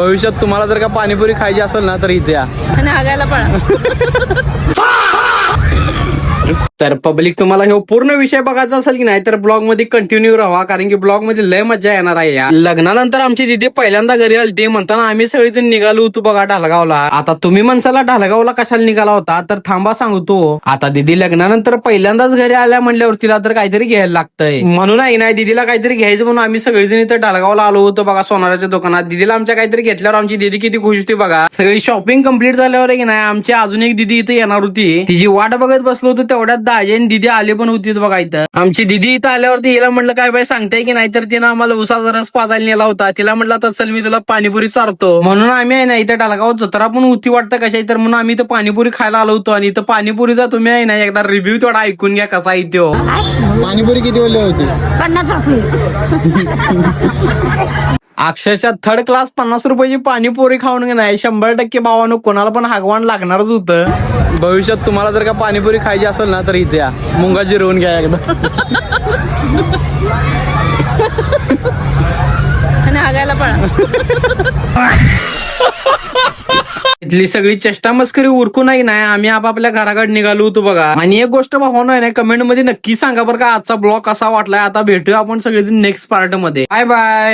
भविष्यात तुम्हाला जर का पाणीपुरी खायची असेल ना तर इथे या आणि हागायला पळा. तर पब्लिक तुम्हाला हे पूर्ण विषय बघायचा असेल की नाही तर ब्लॉग मध्ये कंटिन्यू राहा, कारण की ब्लॉग मध्ये लय मजा येणार आहे. या लग्नानंतर आमची दिदी पहिल्यांदा घरी आली ते म्हणताना आम्ही सगळेजण निघालो होतो बघा ढालगावला. आता तुम्ही म्हणसाला ढालगावला कशाला निघाला होता, तर थांबा सांगतो. आता दिदी लग्नानंतर पहिल्यांदाच घरी आल्या म्हणल्यावर तिला तर काहीतरी घ्यायला लागतंय, म्हणून आहे नाही दिदीला काहीतरी घ्यायचं म्हणून आम्ही सगळेजण इथं ढालगावला आलो होतो बघा सोनाराच्या दुकानात. दिदीला आमच्या काहीतरी घेतल्यावर आमची दिदी किती खुश होती बघा. सगळी शॉपिंग कंप्लीट झाल्यावर आहे की नाही आमची अजून एक दिदी इथे येणार होती, तिची वाट बघत बसलो होतो. तेवढ्यात दाजी आणि दिदी आले पण होती बघा इथं. आमची दिदी इथं आल्यावरती हिला म्हटलं काय बाई सांगताय की नाही, तर तिनं आम्हाला उसाचा रस पाजायला नेला होता. तिला म्हटलं आता चल मी तुला पाणीपुरी चारतो, म्हणून आम्ही आहे ना इथं ढालगाव जत्रा पण होती वाटतं कशाची, तर म्हणून आम्ही इथं पाणीपुरी खायला आलो होतो. आणि इथं पाणीपुरीचा तुम्ही आहे ना एकदा रिव्ह्यू थोडा ऐकून घ्या कसा आहे तो. पाणीपुरी किती वेळ होती? 50 रुपये. अक्षरशः थर्ड क्लास 50 रुपयाची पाणीपुरी खाऊन नाही 100% भावानं कोणाला पण हागवान लागणारच होतं. भविष्यात तुम्हाला जर का पाणीपुरी खायची असेल ना तर इथे या, मुंगा जिरवून घ्या एकदा. आणि हागायला पळा. इथली सगळी चेष्टा मस्करी उरकून नाही आम्ही आपापल्या घराकडे निघालो होतो बघा. आणि एक गोष्ट भावना आहे ना कमेंट मध्ये नक्की सांगा बरं का आजचा ब्लॉग कसा वाटलाय. आता भेटूया आपण सगळेजण नेक्स्ट पार्ट मध्ये. Bye bye.